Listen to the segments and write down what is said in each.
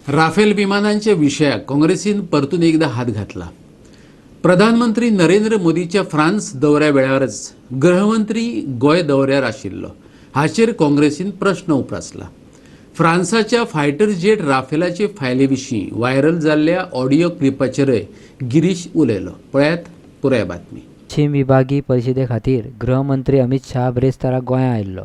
Rafale विमानांच्या विषयात काँग्रेसीन परतून एकदा हात घातला. प्रधानमंत्री नरेंद्र मोदीच्या फ्रान्स दौऱ्या वेळारच गृहमंत्री गोय दौऱ्यार आशिल्लो हाचेर काँग्रेसीन प्रश्न उपरासला. फ्रान्साच्या फायटर जेट राफेलाचे फायले विशीं व्हायरल जाल्ल्या ऑडिओ क्लिपाचेरय गिरीश उलयलो. पळयात पुराय बातमी. पश्चिम विभागीय परिशदे खातीर गृहमंत्री अमित शाह ब्रेस्तारा गोंया आयिल्लो.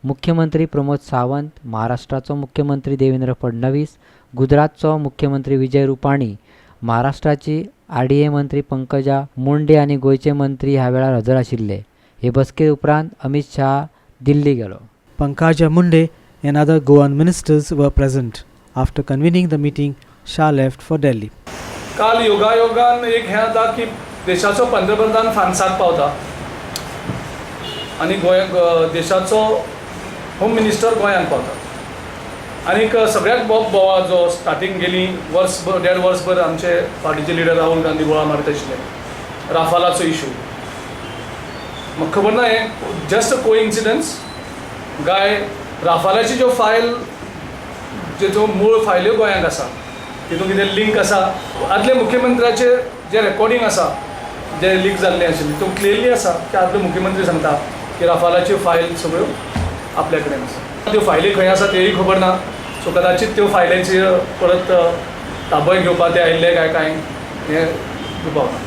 मुख्यमंत्री प्रमोद सावंत, महाराष्ट्राचो मुख्यमंत्री देवेंद्र फडणवीस, गुजरातचो मुख्यमंत्री विजय रुपाणी, महाराष्ट्राची आरडीए मंत्री पंकजा मुंडे आनी गोयचे मंत्री ह्या वेळार हजर आशिल्ले. हे बसके उपरांत अमित शाह दिल्ली गेलो. Pankaja Munde and other Goan ministers were present. After convening the meeting, Shah left for Delhi. काल योगायोगान एक हें जाता की देशाचो पंतप्रधान फ्रांसाक पावता आनी देशाचो होम मिनिस्टर गोंयांत पावता. आनीक सगळ्यात बोवा जो स्टार्टींग गेली देड वर्सभर आमचे पार्टीचे लिडर राहुल गांधी गोळा मारत आशिल्ले राफालाचो इशू. म्हाका खबर ना हें जस्ट को इन्सिडन्स गाय राफालाची ज्यो फायल ज्यो मूळ फायल्यो गोंयांत आसा तितून कितें लिंक आसा. आदले मुख्यमंत्र्याचे जे रेकॉर्डिंग आसा जे लीक जाल्लें आशिल्लें तितून क्लियरली आसा की आदले मुख्यमंत्री सांगता की राफालाच्यो फायल सगळ्यो आपल्या कडेन आसा. त्यो फायली खंय आसा तेय खबर ना. सो कदाचित त्यो फायलींचेर परत ताबय घेवपाक ते आयिल्ले काय हें दुबावना.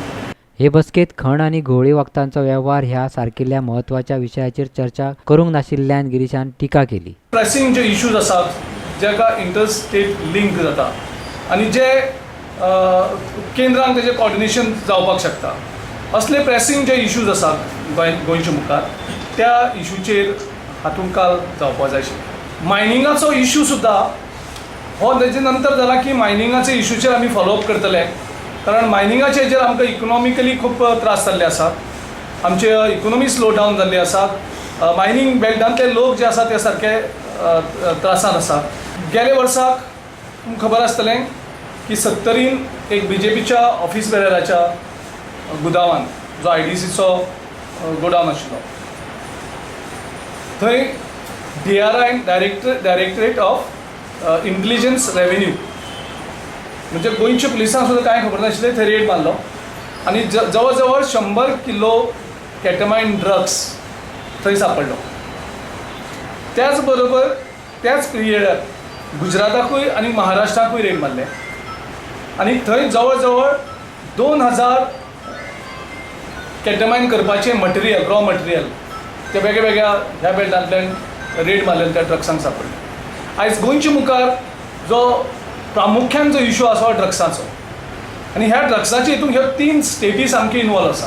हे बसकेत खण आनी घोळी वखदांचो वेव्हार ह्या सारकिल्ल्या म्हत्वाच्या विशयाचेर चर्चा करूंक नाशिल्ल्यान गिरीशान टिका केली. प्रेसींग जे इश्यूज आसात जेका इंटरस्टेट लिंक जाता आनी जे केंद्रान तेजें कॉर्डिनेशन जावपाक शकता असले प्रेसींग जे इश्यूज आसात गोंयचे मुखार त्या इश्यूचेर हातूंत काल जावपाक जाय आशिल्लें. मायनिंगाचो इश्यू सुद्दां हो तेजे नंतर जाला की मायनिंगाच्या इश्यूचेर आमी फॉलोअप करतले कारण मायनिंगाचे हेजेर आमकां इकॉनॉमिकली खूब त्रास जाल्ले आसात. आमचे इकॉनॉमी स्लो डावन जाल्ली आसा. मायनिंग बेल्टांतले लोक जे आसात ते सारके त्रासान आसात. गेले वर्साक तुमकां खबर आसतलें की 70रीन एक बीजेपीच्या ऑफिस बेरराच्या गुदावान जो IDCचो गोडावन आशिल्लो थंय DRI directorate of intelligence revenue म्हणजे गोंयच्या पुलिसांक सुद्दां कांय खबर नाशिल्लें थंय रेड मारलो आनी जवळ जवळ 100 किलो केटामायन ड्रग्स थंय सांपडलो. त्याच बरोबर त्याच पिरियडार गुजराताकूय आनी महाराष्ट्राकूय रेड मारले आनी थंय जवळ जवळ 2000 केटामायन करपाचें मटेरियल रॉ मटेरियल ते वेगळ्या वेगळ्या ह्या बेल्टांतल्यान रेड मारलेले त्या ड्रग्सांक सांपडले. आयज गोंयच्या मुखार जो प्रामुख्यान जो इशू आसा ड्रग्साचो आनी ह्या ड्रग्साचे हितून ह्यो 3 स्टेटी सामके इनवॉल्व आसा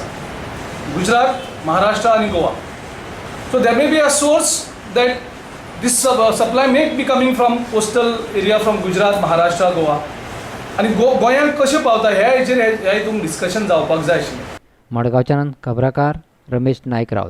गुजरात, महाराष्ट्र आनी Goa. So there may be a source that this supply may be coming from coastal area from Gujarat, Maharashtra, Goa आनी गोंयांत कशें पावता ह्या हेचेर ह्या हितून डिस्कशन जावपाक जाय आशिल्लें. मडगांवच्यान खबराकार रमेश नायक रावत.